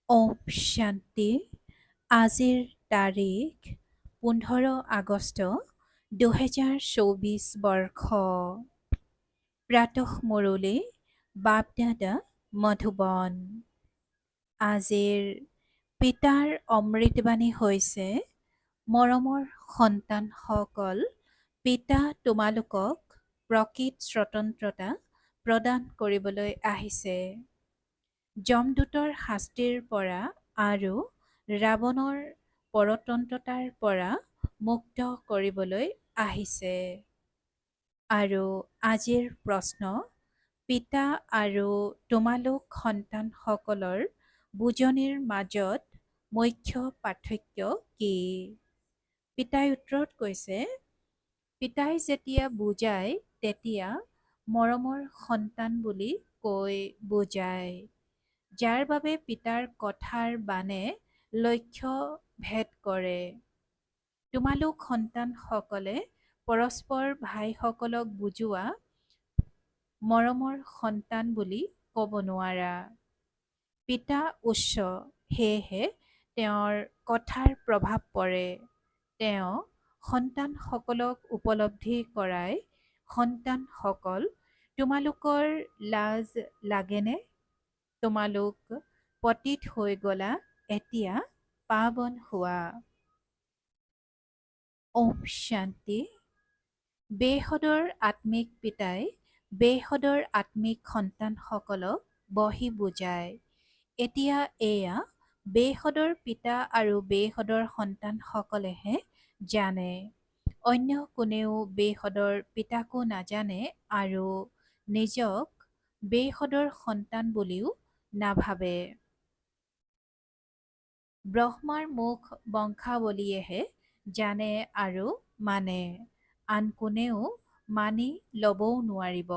ওম শান্তি। আজিৰ তাৰিখ 15 আগষ্ট 2024 বৰ্ষ। প্ৰাতঃ মুৰলী বাপদাদা মধুবন। আজিৰ পিতাৰ অমৃতবাণী হৈছে, মৰমৰ সন্তানসকল, পিতা তোমালোকক প্ৰকৃত স্বতন্ত্ৰতা প্ৰদান কৰিবলৈ আহিছে। যমদূতৰ শাস্তিৰ পৰা আৰু ৰাৱণৰ পৰতন্ত্ৰতাৰ পৰা মুক্ত কৰিবলৈ আহিছে। আৰু আজিৰ প্ৰশ্ন, পিতা আৰু তোমালোক সন্তানসকলৰ বুজনিৰ মাজত মুখ্য পাৰ্থক্য কি? পিতাই উত্তৰত কৈছে, পিতাই যেতিয়া বুজায় তেতিয়া মৰমৰ সন্তান বুলি কৈ বুজায়। যাৰ বাবে পিতাৰ কথাৰ বাণে লক্ষ্য ভেদ কৰে। তোমালোক সন্তানসকলে পৰস্পৰ ভাইসকলক বুজোৱা মৰমৰ সন্তান বুলি ক'ব নোৱাৰা। পিতা উচ্চ, সেয়েহে তেওঁৰ কথাৰ প্ৰভাৱ পৰে। তেওঁ সন্তানসকলক উপলব্ধি কৰাই, সন্তানসকল, তোমালোকৰ লাজ লাগেনে? তোমালোক পতিত হৈ গলা, এতিয়া পাৱন হোৱা। ওম শান্তি। বেহদৰ আত্মিক পিতাই বেহদৰ আত্মিক সন্তানসকলক বহি বুজায়। এতিয়া এয়া বেহদৰ পিতা আৰু বেহদৰ সন্তানসকলেহে জানে। অন্য কোনেও বেহদৰ পিতাকো নাজানে আৰু নিজক বেহদৰ সন্তান বুলিও নাভাবে। ব্ৰহ্মাৰ মুখ বংশাৱলীয়েহে জানে আৰু মানে, আন কোনেও মানি ল'বও নোৱাৰিব।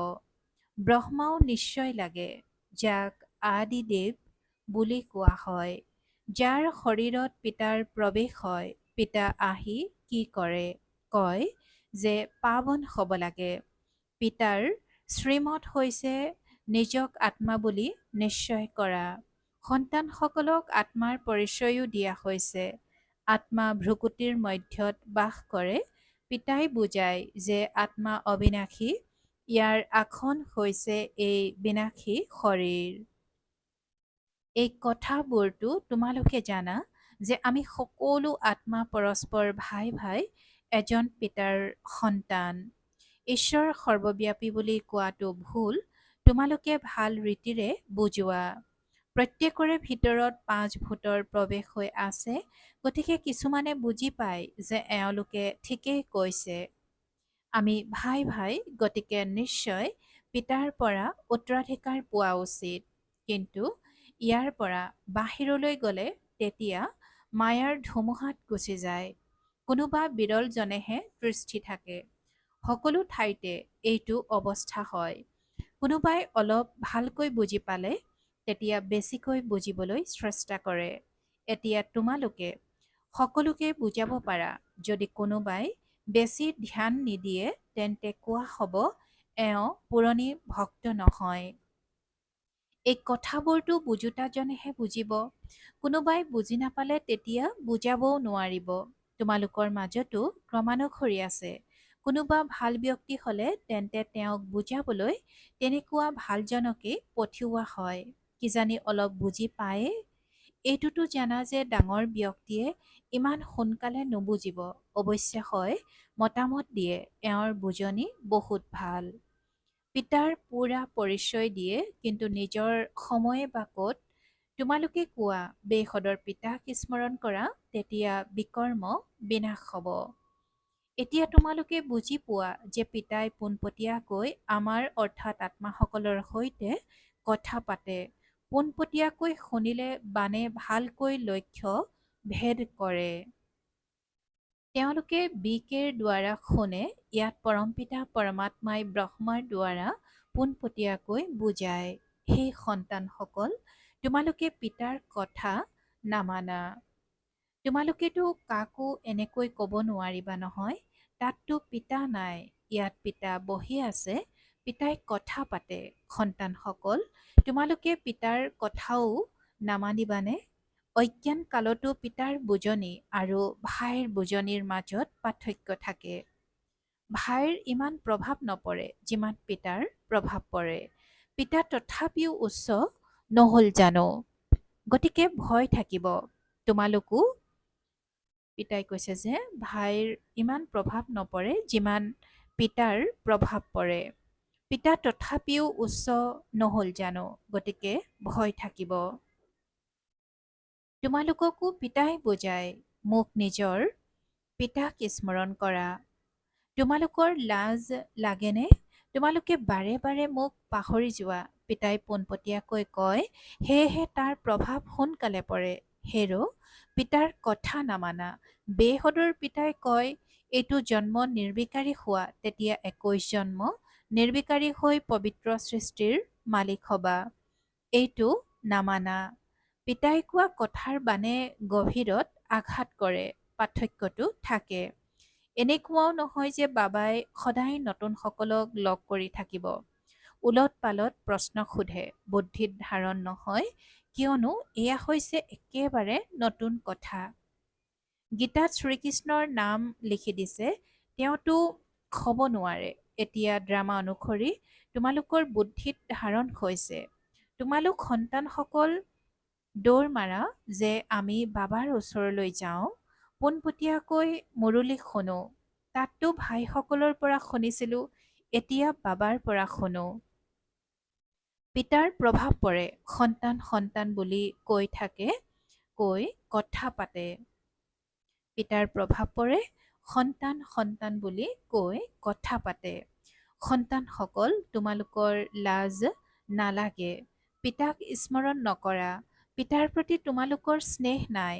ব্ৰহ্মাও নিশ্চয় লাগে, যাক আদিদেৱ বুলি কোৱা হয়। যাৰ শৰীৰত পিতাৰ প্ৰৱেশ হয়, পিতা আহি কি কৰে? কয় যে পাৱন হ'ব লাগে। পিতাৰ শ্ৰীমত হৈছে নিজক আত্মা বুলি নিশ্চয় কৰা। সন্তানসকলক আত্মাৰ পৰিচয়ো দিয়া হৈছে। আত্মা ভ্ৰুকুটিৰ মধ্যত বাস কৰে। পিতাই বুজায় যে আত্মা অবিনাশী, ইয়াৰ আসন হৈছে এই বিনাশী শৰীৰ। এই কথাবোৰতো তোমালোকে জানা যে আমি সকলো আত্মা পৰস্পৰ ভাই ভাই, এজন পিতাৰ সন্তান। ঈশ্বৰ সৰ্বব্যাপী বুলি কোৱাটো ভুল। তোমালোকে ভাল ৰীতিৰে বুজোৱা। প্ৰত্যেকৰে ভিতৰত 5 ভূতৰ প্ৰৱেশ হৈ আছে, গতিকে কিছুমানে বুজি পায় যে এওঁলোকে ঠিকেই কৈছে। আমি ভাই ভাই, গতিকে নিশ্চয় পিতাৰ পৰা উত্তৰাধিকাৰ পোৱা উচিত। কিন্তু ইয়াৰ পৰা বাহিৰলৈ গ'লে তেতিয়া মায়াৰ ধুমুহাত গুচি যায়। কোনোবা বিৰলজনেহে দৃষ্টি থাকে। সকলো ঠাইতে এইটো অৱস্থা হয়। কোনোবাই অলপ ভালকৈ বুজি পালে তেতিয়া বেছিকৈ বুজিবলৈ চেষ্টা কৰে। এতিয়া তোমালোকে সকলোকে বুজাব পাৰা। যদি কোনোবাই বেছি ধ্যান নিদিয়ে তেন্তে কোৱা হ'ব, এওঁ পুৰণি ভক্ত নহয়। এই কথাবোৰতো বুজোতাজনেহে বুজিব। কোনোবাই বুজি নাপালে তেতিয়া বুজাবও নোৱাৰিব। তোমালোকৰ মাজতো ক্ৰমানুসৰি আছে। কোনোবা ভাল ব্যক্তি হ'লে তেন্তে তেওঁক বুজাবলৈ তেনেকুৱা ভালজনকেই পঠিওৱা হয়। কিজানি অলপ বুজি পায়ে। এইটোতো জানা যে ডাঙৰ ব্যক্তিয়ে ইমান সোনকালে নুবুজিব। অৱশ্যে হয়, মতামত দিয়ে, এওঁৰ বুজনি বহুত ভাল। পিতাৰ পুৰা পৰিচয় দিয়ে, কিন্তু নিজৰ সময়ে বা ক'ত? তোমালোকে কোৱা, বেহদৰ পিতাক স্মৰণ কৰা, তেতিয়া বিকৰ্ম বিনাশ হ'ব। এতিয়া তোমালোকে বুজি পোৱা যে পিতাই পোনপটীয়াকৈ আমাৰ অৰ্থাৎ আত্মাসকলৰ সৈতে কথা পাতে। পোনপটীয়াকৈ শুনিলে বানে ভালকৈ লক্ষ্য ভেদ কৰে। তেওঁলোকে বিকেৰ দ্বাৰা শুনে, ইয়াত পৰমপিতা পৰমাত্মাই ব্ৰহ্মাৰ দ্বাৰা পোনপটীয়াকৈ বুজায়। সেই সন্তানসকল, তোমালোকে পিতাৰ কথা নামানা। তোমালোকেতো কাকো এনেকৈ ক'ব নোৱাৰিবা নহয়, তাততো পিতা নাই, ইয়াত পিতা বহি আছে, পিতাই কথা পাতে। সন্তানসকল, তোমালোকে পিতাৰ কথাও নামানিবানে? অজ্ঞান কালতো পিতাৰ বুজনি আৰু ভাইৰ বুজনিৰ মাজত পাৰ্থক্য থাকে। ভাইৰ ইমান প্ৰভাৱ নপৰে যিমান পিতাৰ প্ৰভাৱ পৰে। পিতা তথাপিও উচ্চ নহ'ল জানো? গতিকে ভয় থাকিব। তোমালোকো, পিতাই কৈছে যে ভাইৰ ইমান প্ৰভাৱ নপৰে যিমান পিতাৰ প্ৰভাৱ পৰে। পিতা তথাপিও উচ্চ নহ'ল জানো? গতিকে ভয় থাকিব। তোমালোককো পিতাই বুজায়, মোক নিজৰ পিতাক স্মৰণ কৰা। তোমালোকৰ লাজ লাগেনে? তোমালোকে বাৰে বাৰে মোক পাহৰি যোৱা। পিতাই পোনপটীয়াকৈ কয়, সেয়েহে তাৰ প্ৰভাৱ সোনকালে পৰে। হেৰ' পিতাৰ কথা নামানা। বেসদৰ পিতাই কয়, এইটো জন্ম নিৰ্বিকাৰী হোৱা, তেতিয়া 21 জন্ম নিৰ্বিকাৰী হৈ পবিত্ৰ সৃষ্টিৰ মালিক হবা। এইটো নামানা। পিতাই কোৱা কথাৰ বাণে গভীৰত আঘাত কৰে। পাৰ্থক্যটো থাকে। এনেকুৱাও নহয় যে বাবাই সদায় নতুনসকলক লগ কৰি থাকিব। ওলট পালট প্ৰশ্ন সোধে, বুদ্ধিত ধাৰণ নহয়, কিয়নো এয়া হৈছে একেবাৰে নতুন কথা। গীতাত শ্ৰীকৃষ্ণৰ নাম লিখি দিছে, তেওঁতো হ'ব নোৱাৰে। এতিয়া ড্ৰামা অনুসৰি তোমালোকৰ বুদ্ধিত ধাৰণ হৈছে। তোমালোক সন্তানসকল দৌৰ মাৰা যে আমি বাবাৰ ওচৰলৈ যাওঁ। পোনপটীয়াকৈ মুৰলী শুনো। তাততো ভাইসকলৰ পৰা শুনিছিলোঁ, এতিয়া বাবাৰ পৰা শুনো। পিতাৰ প্ৰভাৱ পৰে। সন্তান সন্তান বুলি কৈ থাকে, কৈ কথা পাতে। পিতাৰ প্ৰভাৱ পৰে। সন্তান সন্তান বুলি কৈ কথা পাতে। সন্তানসকল, তোমালোকৰ লাজ নালাগে। পিতাক স্মৰণ নকৰা। পিতাৰ প্ৰতি তোমালোকৰ স্নেহ নাই।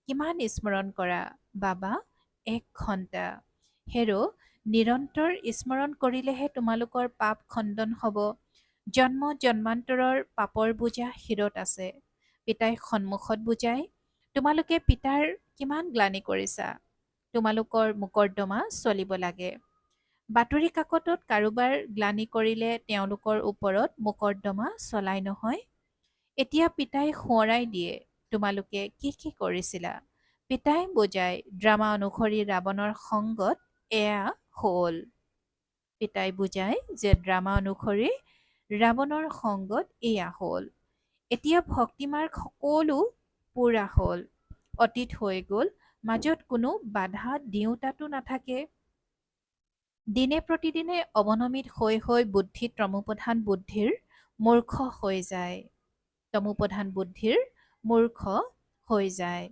কিমান স্মৰণ কৰা? বাবা 1 ঘণ্টা। হেৰ' নিৰন্তৰ স্মৰণ কৰিলেহে তোমালোকৰ পাপ খণ্ডন হ'ব। জন্ম জন্মান্তৰৰ পাপৰ বোজা শিৰত আছে। পিতাই সন্মুখত বুজায়, তোমালোকে পিতাৰ কিমান গ্লানি কৰিছা। তোমালোকৰ মোকৰ্দমা চলিব লাগে। বাতৰি কাকতত কাৰোবাৰ গ্লানি কৰিলে তেওঁলোকৰ ওপৰত মোকৰ্দমা চলাই নহয়। এতিয়া পিতাই সোঁৱৰাই দিয়ে, তোমালোকে কি কি কৰিছিলা। পিতাই বুজায়, ড্ৰামা অনুসৰি ৰাৱণৰ সংগত এয়া হ'ল। পিতাই বুজায় যে ড্ৰামা অনুসৰি ৰাৱণৰ সংগত এয়া হ'ল। এতিয়া ভক্তিমাৰ্গ সকলো পুৰা হ'ল। অতীত হৈ গ'ল। মাজত কোনো বাধা দিওঁতাতো নাথাকে। দিনে প্ৰতিদিনে অৱনমিত হৈ হৈ বুদ্ধি তমোপ্ৰধান বুদ্ধিৰ মূৰ্খ হৈ যায়। তমোপ্ৰধান বুদ্ধিৰ মূৰ্খ হৈ যায়।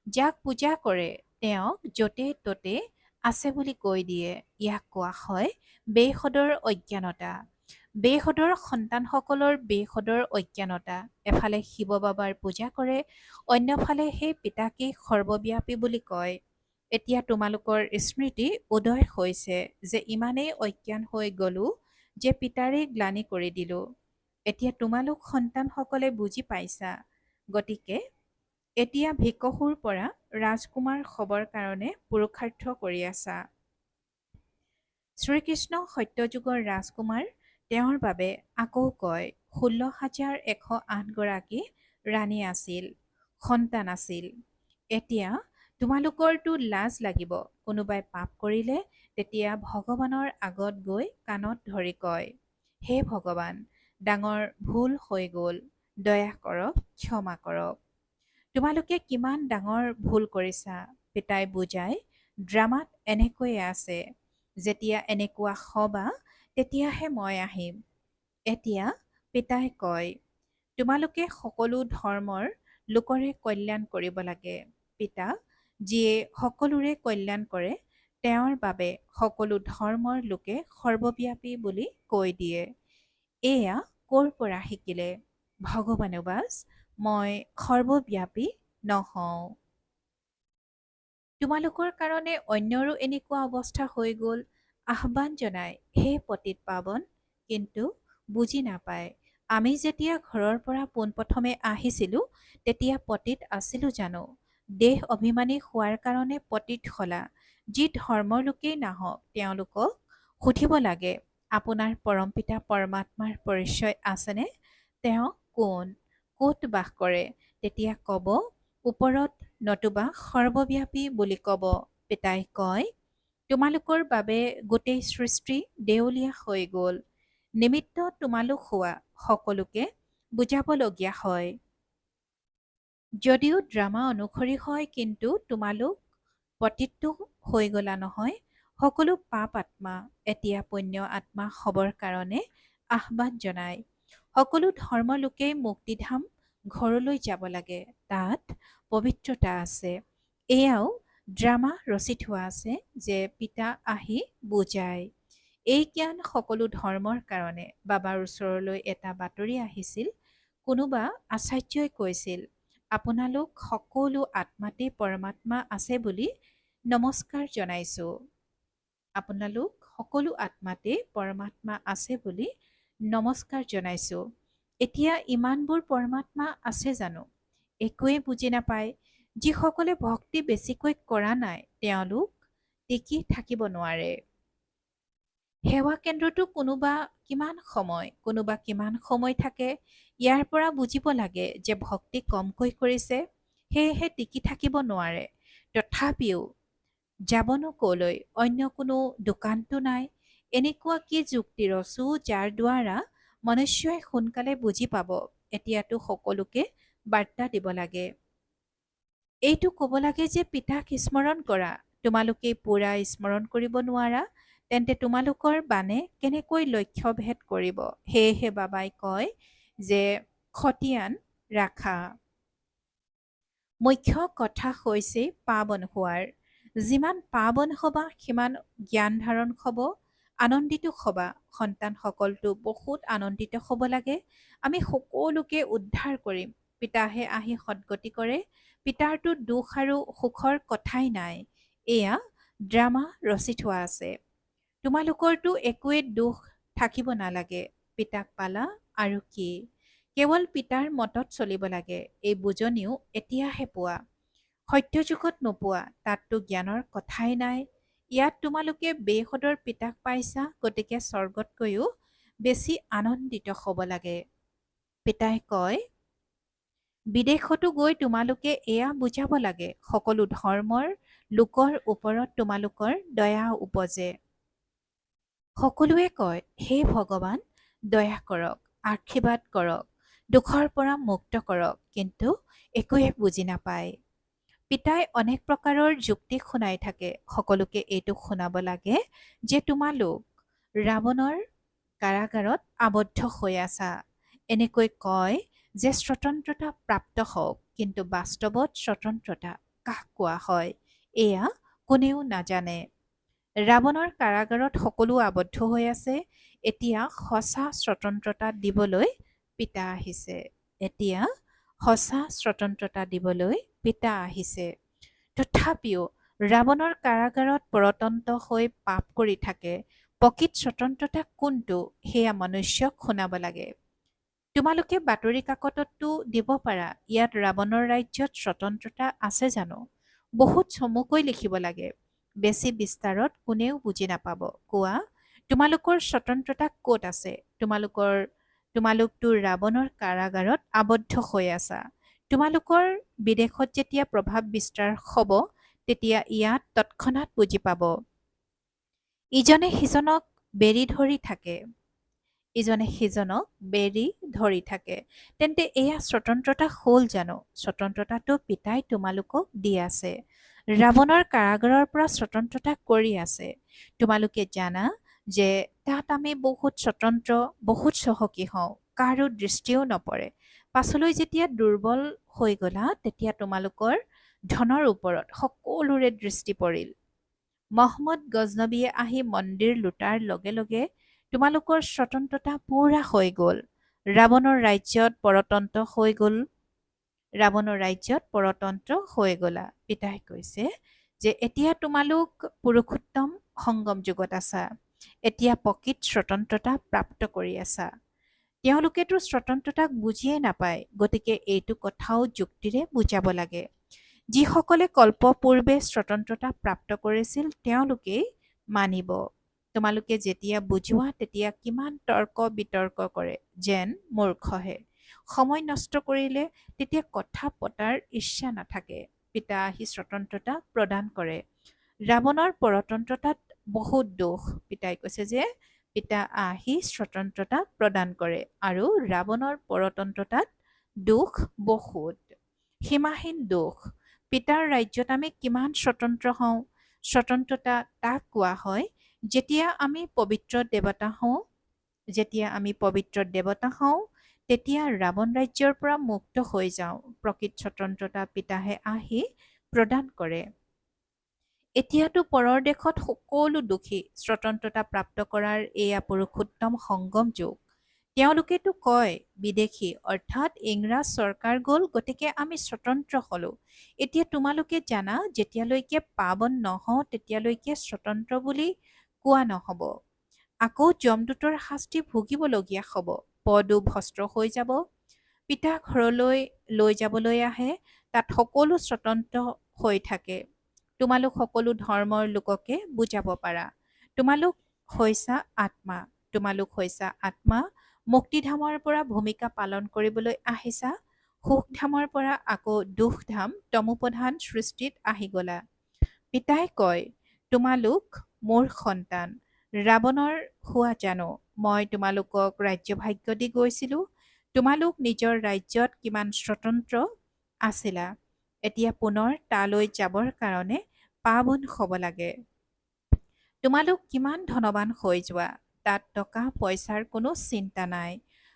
যাক পূজা কৰে তেওঁক য'তে ত'তে আছে বুলি কৈ দিয়ে। ইয়াক কোৱা হয় বেসদৰ অজ্ঞানতা। বেসদৰ সন্তানসকলৰ বেসদৰ অজ্ঞানতা। এফালে শিৱ বাবাৰ পূজা কৰে, অন্যফালে সেই পিতাকেই সৰ্বব্যাপী বুলি কয়। এতিয়া তোমালোকৰ স্মৃতি উদয় হৈছে যে ইমানেই অজ্ঞান হৈ গ'লো যে পিতাৰেই গ্লানি কৰি দিলো। এতিয়া তোমালোক সন্তানসকলে বুজি পাইছা। গতিকে এতিয়া ভিকসুৰ পৰা ৰাজকুমাৰ হ'বৰ কাৰণে পুৰুষাৰ্থ কৰি আছা। শ্ৰীকৃষ্ণ সত্যযুগৰ ৰাজকুমাৰ। তেওঁৰ বাবে আকৌ কয়, 16,108 গৰাকী ৰাণী আছিল, সন্তান আছিল। এতিয়া তোমালোকৰতো লাজ লাগিব। কোনোবাই পাপ কৰিলে তেতিয়া ভগৱানৰ আগত গৈ কাণত ধৰি কয়, হে ভগৱান, ডাঙৰ ভুল হৈ গ'ল, দয়া কৰক, ক্ষমা কৰক। তোমালোকে কিমান ডাঙৰ ভুল কৰিছা। পিতাই বুজায়, ড্ৰামাত এনেকৈয়ে আছে। যেতিয়া এনেকুৱা হ'বা তেতিয়াহে মই আহিম। এতিয়া পিতাই কয়, তোমালোকে সকলো ধৰ্মৰ লোকৰে কল্যাণ কৰিব লাগে। পিতা যিয়ে সকলোৰে কল্যাণ কৰে, তেওঁৰ বাবে সকলো ধৰ্মৰ লোকে সৰ্বব্যাপী বুলি কৈ দিয়ে। এয়া ক'ৰ পৰা শিকিলে? ভগৱানোবাজ, মই সৰ্বব্যাপী নহওঁ। তোমালোকৰ কাৰণে অন্যৰো এনেকুৱা অৱস্থা হৈ গ'ল। আহ্বান জনাই, হে পতিত পাৱন। কিন্তু বুজি নাপায়। আমি যেতিয়া ঘৰৰ পৰা পোনপ্ৰথমে আহিছিলোঁ তেতিয়া পতিত আছিলোঁ জানো? দেহ অভিমানী হোৱাৰ কাৰণে পতিত হলা। যি ধৰ্মৰ লোকেই নাহক তেওঁলোকক সুধিব লাগে, আপোনাৰ পৰমপিতা পৰমাত্মাৰ পৰিচয় আছেনে? তেওঁ কোন? ক'ত বাস কৰে? তেতিয়া ক'ব, ওপৰত নতুবা সৰ্বব্যাপী বুলি ক'ব। পিতাই কয়, তোমালোকৰ বাবে গোটেই সৃষ্টি দেউলীয়া হৈ গ'ল। নিমিত্ত তোমালোক হোৱা সকলোকে বুজাবলগীয়া হয়। যদিও ড্ৰামা অনুসৰি হয়, কিন্তু তোমালোক পতিত হৈ গলা নহয়। সকলো পাপ আত্মা এতিয়া পুণ্য আত্মা হ'বৰ কাৰণে আহ্বান জনায়। সকলো ধৰ্মৰ লোকেই মুক্তিধাম ঘৰলৈ যাব লাগে। তাত পবিত্ৰতা আছে। এয়াও ড্ৰামা ৰচি থোৱা আছে যে পিতা আহি বুজায়। এই জ্ঞান সকলো ধৰ্মৰ কাৰণে। বাবাৰ ওচৰলৈ এটা বাতৰি আহিছিল। কোনোবা আচাৰ্যই কৈছিল, আপোনালোক সকলো আত্মাতেই পৰমাত্মা আছে বুলি নমস্কাৰ জনাইছোঁ। আপোনালোক সকলো আত্মাতেই পৰমাত্মা আছে বুলি নমস্কাৰ জনাইছোঁ। এতিয়া ইমানবোৰ পৰমাত্মা আছে জানো? একোৱে বুজি নাপায়। যিসকলে ভক্তি বেছিকৈ কৰা নাই, তেওঁলোক টিকি থাকিব নোৱাৰে। সেৱা কেন্দ্ৰতো কোনোবা কিমান সময় থাকে। ইয়াৰ পৰা বুজিব লাগে যে ভক্তি কমকৈ কৰিছে, সেয়েহে টিকি থাকিব নোৱাৰে। তথাপিও যাবনো কলৈ? অন্য কোনো দোকানতো নাই। এনেকুৱা কি যুক্তি ৰচো যাৰ দ্বাৰা মনুষ্যই সোনকালে বুজি পাব? এতিয়াতো সকলোকে বাৰ্তা দিব লাগে। এইটো ক'ব লাগে যে পিতাক স্মৰণ কৰা। তোমালোকে পুৰা স্মৰণ কৰিব নোৱাৰা, তেন্তে তোমালোকৰ বাণে কেনেকৈ লক্ষ্যভেদ কৰিব? সেয়েহে বাবাই কয় যে খতিয়ান ৰাখা। মুখ্য কথা হৈছে পাৱন হোৱাৰ। যিমান পাৱন হবা, সিমান জ্ঞান ধাৰণ হ'ব, আনন্দিত হবা। সন্তানসকলটো বহুত আনন্দিত হ'ব লাগে। আমি সকলোকে উদ্ধাৰ কৰিম। পিতাহে আহি সদ্গতি কৰে। পিতাৰতো দুখ আৰু সুখৰ কথাই নাই। এয়া ড্ৰামা ৰচি থোৱা আছে। তোমালোকৰতো একোৱে দুখ থাকিব নালাগে। পিতাক পালা আৰু কি? কেৱল পিতাৰ মতত চলিব লাগে। এই বুজনিও এতিয়াহে পোৱা। সত্যযুগত নোপোৱা। তাততো জ্ঞানৰ কথাই নাই। ইয়াত তোমালোকে বেসদৰ পিতাক পাইছা, গতিকে স্বৰ্গতকৈও বেছি আনন্দিত হ'ব লাগে। পিতাই কয়, বিদেশতো গৈ তোমালোকে এয়া বুজাব লাগে। সকলো ধৰ্মৰ লোকৰ ওপৰত তোমালোকৰ দয়া উপজে। সকলোৱে কয়, হে ভগৱান, দয়া কৰক, আশীৰ্বাদ কৰক, দুখৰ পৰা মুক্ত কৰক, কিন্তু একোৱে বুজি নাপায়। পিতাই অনেক প্ৰকাৰৰ যুক্তি শুনাই থাকে। সকলোকে এইটো শুনাব লাগে যে তোমালোক ৰাৱণৰ কাৰাগাৰত আবদ্ধ হৈ আছা। এনেকৈ কয় যে স্বতন্ত্ৰতা প্ৰাপ্ত হওক, কিন্তু বাস্তৱত স্বতন্ত্ৰতা কাক কোৱা হয়, এয়া কোনেও নাজানে। ৰাৱণৰ কাৰাগাৰত সকলো আবদ্ধ হৈ আছে। এতিয়া সঁচা স্বতন্ত্ৰতা দিবলৈ পিতা আহিছে। এতিয়া সঁচা স্বতন্ত্ৰতা দিবলৈ পিতা আহিছে। তথাপিও ৰাৱণৰ কাৰাগাৰত পৰতন্ত্ৰ হৈ পাপ কৰি থাকে। প্ৰকৃত স্বতন্ত্ৰতা কোনটো, সেয়া মনুষ্যক শুনাব লাগে। তোমালোকে বাতৰি কাকততো দিব পাৰা, ইয়াত ৰাৱণৰ ৰাজ্যত স্বতন্ত্ৰতা আছে জানো? বহুত চমুকৈ লিখিব লাগে। বেছি বিস্তাৰত কোনেও বুজি নাপাব। কোৱা, তোমালোকৰ স্বতন্ত্ৰতা ক'ত আছে? তোমালোকতো ৰাৱণৰ কাৰাগাৰত আবদ্ধ হৈ আছা। তোমালোকৰ বিদেশত যেতিয়া প্ৰভাৱ বিস্তাৰ হ'ব, তেতিয়া ইয়াত তৎক্ষণাত বুজি পাব। ইজনে সিজনক বেৰি ধৰি থাকে। তেন্তে এয়া স্বতন্ত্ৰতা হ'ল জানো? স্বতন্ত্ৰতাটো পিতাই তোমালোকক দি আছে। ৰাৱণৰ কাৰাগাৰৰ পৰা স্বতন্ত্ৰতা কৰি আছে। তোমালোকে জানা যে তাত আমি বহুত স্বতন্ত্ৰ, বহুত চহকী হওঁ, কাৰো দৃষ্টিও নপৰে। পাছলৈ যেতিয়া দুৰ্বল হৈ গলা, তেতিয়া তোমালোকৰ ধনৰ ওপৰত সকলোৰে দৃষ্টি পৰিল। মহম্মদ গজনবীয়ে আহি মন্দিৰ লুটাৰ লগে লগে তোমালোকৰ স্বতন্ত্ৰতা পুৰা হৈ গ'ল। ৰাৱণৰ ৰাজ্যত পৰতন্ত্ৰ হৈ গলা। পিতাই কৈছে যে এতিয়া তোমালোক পুৰুষোত্তম সংগম যুগত আছা। এতিয়া প্ৰকৃত স্বতন্ত্ৰতা প্ৰাপ্ত কৰি আছা। তেওঁলোকেতো স্বতন্ত্ৰতাক বুজিয়ে নাপায়, গতিকে এইটো কথাও যুক্তিৰে বুজাব লাগে। যিসকলে কল্প পূৰ্বে স্বতন্ত্ৰতা প্ৰাপ্ত কৰিছিল, তেওঁলোকেই মানিব। তোমালোকে যেতিয়া বুজোৱা, তেতিয়া কিমান তৰ্ক বিতৰ্ক কৰে, যেন মূৰ্খহে। সময় নষ্ট কৰিলে তেতিয়া কথা পতাৰ ইচ্ছা নাথাকে। পিতা আহি স্বতন্ত্ৰতা প্ৰদান কৰে। ৰাৱণৰ পৰতন্ত্ৰতাত বহুত দোষ। পিতাই কৈছে যে পিতা আহি স্বতন্ত্ৰতা প্ৰদান কৰে আৰু ৰাৱণৰ পৰতন্ত্ৰতাত দোষ বহুত। সীমাহীন দোষ। পিতাৰ ৰাজ্যত আমি কিমান স্বতন্ত্ৰ হওঁ। স্বতন্ত্ৰতা তাক কোৱা হয় যেতিয়া আমি পবিত্ৰ দেৱতা হওঁ। যেতিয়া আমি পবিত্ৰ দেৱতা হওঁ তেতিয়া ৰাৱণ ৰাজ্যৰ পৰা মুক্ত হৈ যাওঁ। প্ৰকৃত স্বতন্ত্ৰতা পিতাহে আহি প্ৰদান কৰে। এতিয়াতো পৰৰ দেশত সকলো দুখী স্বতন্ত্ৰতা প্ৰাপ্ত কৰাৰ এয়া পুৰুষোত্তম সংগম যুগ। তেওঁলোকেতো কয় বিদেশী অৰ্থাৎ ইংৰাজ চৰকাৰ গ'ল গতিকে আমি স্বতন্ত্ৰ হলোঁ। এতিয়া তোমালোকে জানা যেতিয়ালৈকে পাৱন নহওঁ তেতিয়ালৈকে স্বতন্ত্ৰ বুলি কোৱা নহ'ব। আকৌ যমদূতৰ শাস্তি ভুগিবলগীয়া হ'ব। পদো ভস্ত্ৰ হৈ যাব। পিতা ঘৰলৈ লৈ যাবলৈ আহে তাত সকলো স্বতন্ত্ৰ হৈ থাকে। তোমালোক সকলো ধৰ্মৰ লোককে বুজাব পাৰা। তোমালোক হৈছা আত্মা। তোমালোক হৈছা আত্মা। মুক্তিধামৰ পৰা ভূমিকা পালন কৰিবলৈ আহিছা। সুখধামৰ পৰা আকৌ দুখধাম তমোপ্ৰধান সৃষ্টিত আহি গলা। পিতাই কয় তোমালোক মোৰ সন্তান। ৰাৱণৰ হোৱা জানো মই তোমালোকক ৰাজ্যভাগ্য দি গৈছিলোঁ। তোমালোক নিজৰ ৰাজ্যত কিমান স্বতন্ত্ৰ আছিলা। এতিয়া পুনৰ তালৈ যাবৰ কাৰণে পাৱন হ'ব লাগে। তোমালোক কিমান ধনৱান হৈ যোৱা। তাত টকা পইচাৰ কোনো চিন্তা নাই।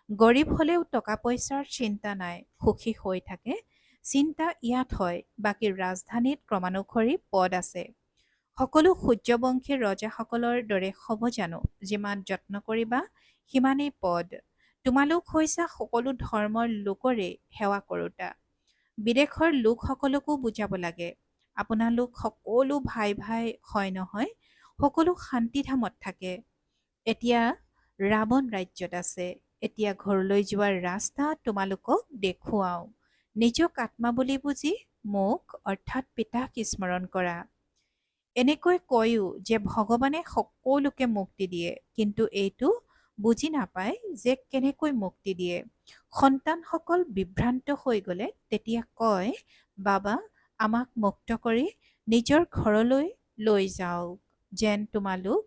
গৰীব হ'লেও টকা পইচাৰ চিন্তা নাই। সুখী হৈ থাকে। চিন্তা ইয়াত হয় বাকী ৰাজধানীত ক্ৰমানুসৰি পদ আছে। সকলো সূৰ্যবংশী ৰজাসকলৰ দৰে হ'ব জানো। যিমান যত্ন কৰিবা সিমানেই পদ। তোমালোক হৈছা সকলো ধৰ্মৰ লোকৰে সেৱা কৰোতা। বিদেশৰ লোকসকলকো বুজাব লাগে আপোনালোক সকলো ভাই ভাই হয় নহয়। সকলো শান্তিধামত থাকে। এতিয়া ৰাৱণ ৰাজ্যত আছে। এতিয়া ঘৰলৈ যোৱাৰ ৰাস্তা তোমালোকক দেখুৱাওঁ। নিজক আত্মা বুলি বুজি মোক অৰ্থাৎ পিতাক স্মৰণ কৰা। এনেকৈ কয়ও যে ভগৱানে সকলোকে মুক্তি দিয়ে কিন্তু এইটো বুজি নাপায় যে কেনেকৈ মুক্তি দিয়ে। সন্তানসকল বিভ্ৰান্ত হৈ গ'লে তেতিয়া কয় বাবা আমাক মুক্ত কৰি নিজৰ ঘৰলৈ লৈ যাওক। যেন তোমালোক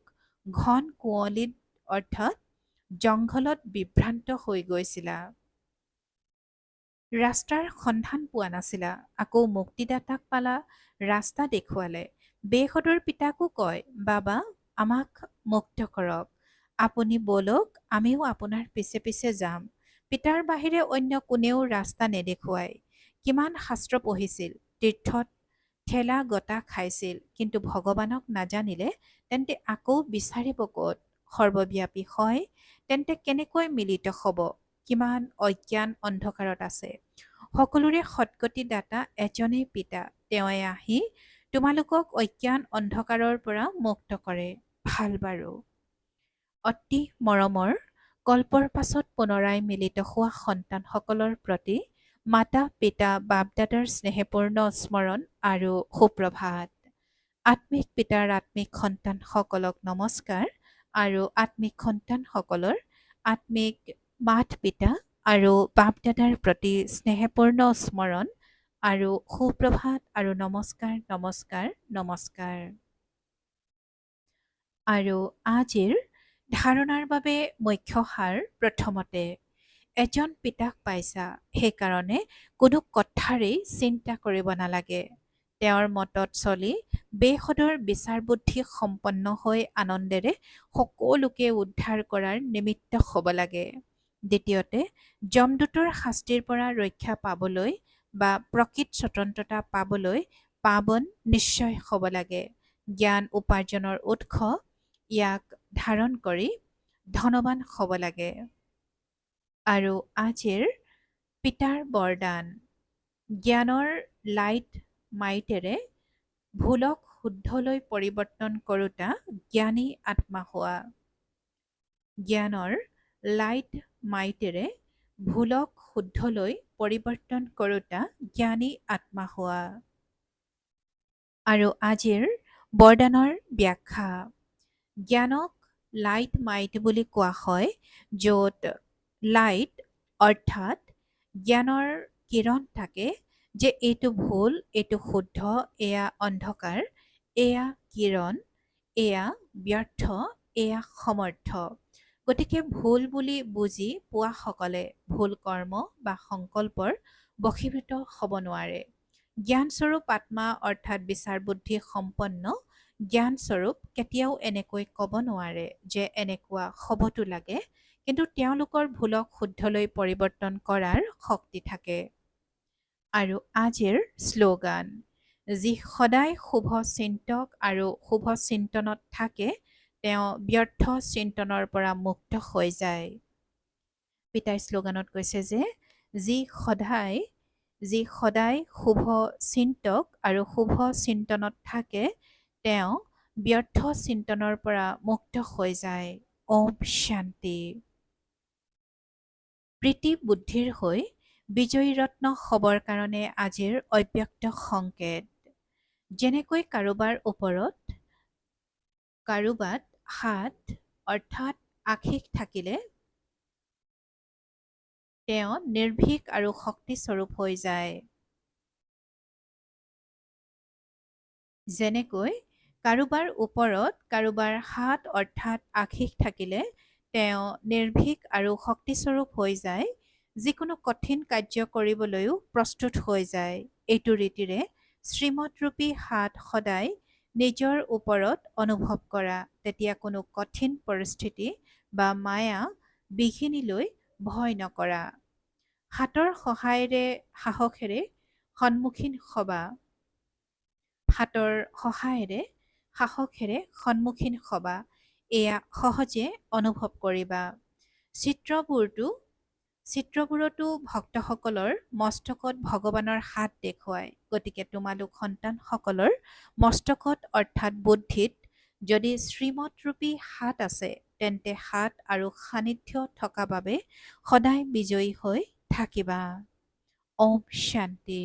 ঘন কুঁৱলীত অৰ্থাৎ জংঘলত বিভ্ৰান্ত হৈ গৈছিলা। ৰাস্তাৰ সন্ধান পোৱা নাছিলা। আকৌ মুক্তিদাতাক পালা। ৰাস্তা দেখুৱালে। বেসদৰ পিতাকো কয় বাবা আমাক মুক্ত কৰক। আপুনি বলক আমিও আপোনাৰ পিছে পিছে যাম। পিতাৰ বাহিৰে অন্য কোনেও ৰাস্তা নেদেখুৱায়। কিমান শাস্ত্ৰ পঢ়িছিল। তীৰ্থত ঠেলা গটা খাইছিল কিন্তু ভগৱানক নাজানিলে তেন্তে আকৌ বিচাৰিব ক'ত। সৰ্বব্যাপী হয় তেন্তে কেনেকৈ মিলিত হ'ব। কিমান অজ্ঞান অন্ধকাৰত আছে। সকলোৰে সদ্গতি দাতা এজনেই পিতা। তেওঁৱে আহি তোমালোকক অজ্ঞান অন্ধকাৰৰ পৰা মুক্ত কৰে। ভাল বাৰু। অতি মৰমৰ কল্পৰ পাছত পুনৰাই মিলিত হোৱা সন্তানসকলৰ প্ৰতি মাতা পিতা বাপ দাদাৰ স্নেহপূৰ্ণ স্মৰণ আৰু সুপ্ৰভাত। আত্মিক পিতাৰ আত্মিক সন্তানসকলক নমস্কাৰ আৰু আত্মিক সন্তানসকলৰ আত্মিক মাত পিতা আৰু বাপ দাদাৰ প্ৰতি স্নেহপূৰ্ণ স্মৰণ আৰু সুপ্ৰভাত আৰু নমস্কাৰ নমস্কাৰ নমস্কাৰ। আৰু আজিৰ ধাৰণাৰ বাবে মুখ্য সাৰ প্ৰথমতে এজন পিতাক পাইছা সেইকাৰণে কোনো কথাৰেই চিন্তা কৰিব নালাগে। তেওঁৰ মতত চলি বেসদৰ বিচাৰ বুদ্ধি সম্পন্ন হৈ আনন্দেৰে সকলোকে উদ্ধাৰ কৰাৰ নিমিত্ত হ'ব লাগে। দ্বিতীয়তে যমদূতৰ শাস্তিৰ পৰা ৰক্ষা পাবলৈ বা প্ৰকৃত স্বতন্ত্ৰতা পাবলৈ পাৱন নিশ্চয় হ'ব লাগে। জ্ঞান উপাৰ্জনৰ উৎস ইয়াক ধাৰণ কৰি ধনৱান হ'ব লাগে। আৰু আজিৰ পিতাৰ বৰদান জ্ঞানৰ লাইট মাইটেৰে ভুলক শুদ্ধলৈ পৰিৱৰ্তন কৰোঁতা জ্ঞানী আত্মা হোৱা। জ্ঞানৰ লাইট মাইটেৰে ভুলক শুদ্ধলৈ পৰিৱৰ্তন কৰোঁতা জ্ঞানী আত্মা হোৱা। আৰু আজিৰ বৰদানৰ ব্যাখ্যা জ্ঞানক লাইট মাইট বুলি কোৱা হয় য'ত লাইট অৰ্থাৎ জ্ঞানৰ কিৰণ থাকে যে এইটো ভুল, এইটো শুদ্ধ, এয়া অন্ধকাৰ, এয়া কিৰণ, এয়া ব্যৰ্থ, এয়া সমৰ্থ। গতিকে ভুল বুলি বুজি পোৱাসকলে ভুল কৰ্ম বা সংকল্পৰ বশীভূত হ'ব নোৱাৰে। জ্ঞানস্বৰূপ আত্মা অৰ্থাৎ বিচাৰ বুদ্ধি সম্পন্ন জ্ঞানস্বৰূপ কেতিয়াও এনেকৈ ক'ব নোৱাৰে যে এনেকুৱা হ'বতো লাগে, কিন্তু তেওঁলোকৰ ভুলক শুদ্ধলৈ পৰিৱৰ্তন কৰাৰ শক্তি থাকে। আৰু আজিৰ শ্লোগান, যি সদায় শুভ চিন্তক আৰু শুভ চিন্তনত থাকে তেওঁ ব্যৰ্থ চিন্তনৰ পৰা মুক্ত হৈ যায়। পিতাই শ্লোগানত কৈছে যে যি সদায় শুভ চিন্তক আৰু শুভ চিন্তনত থাকে তেওঁ ব্যৰ্থ চিন্তনৰ পৰা মুক্ত হৈ যায়। ওম শান্তি। প্ৰীতি বুদ্ধিৰ হৈ বিজয়ী ৰত্ন হ'বৰ কাৰণে আজিৰ অব্যক্ত সংকেত। যেনেকৈ কাৰোবাত হাত অৰ্থাৎ আশীষ থাকিলে তেওঁ নিৰ্ভীক আৰু শক্তিস্বৰূপ হৈ যায়। যেনেকৈ কাৰোবাৰ হাত অৰ্থাৎ আশীষ থাকিলে তেওঁ নিৰ্ভীক আৰু শক্তিস্বৰূপ হৈ যায়, যিকোনো কঠিন কাৰ্য কৰিবলৈও প্ৰস্তুত হৈ যায়। এইটো ৰীতিৰে শ্ৰীমতৰূপী হাত সদায় নিজৰ ওপৰত অনুভৱ কৰা, তেতিয়া কোনো কঠিন পৰিস্থিতি বা মায়া বিঘিনিলৈ ভয় নকৰা। হাতৰ সহায়েৰে সাহসেৰে সন্মুখীন হবা। হাতৰ সহায়েৰে সাহসেৰে সন্মুখীন হবা, এয়া সহজে অনুভৱ কৰিবা। চিত্ৰবোৰতো ভক্তসকলৰ মস্তকত ভগৱানৰ হাত দেখুৱায়। গতিকে তোমালোক সন্তানসকলৰ মস্তকত অৰ্থাৎ বুদ্ধিত যদি শ্ৰীমতৰূপী হাত আছে, তেন্তে হাত আৰু সান্নিধ্য থকা বাবে সদায় বিজয়ী হৈ থাকিবা। ওম শান্তি।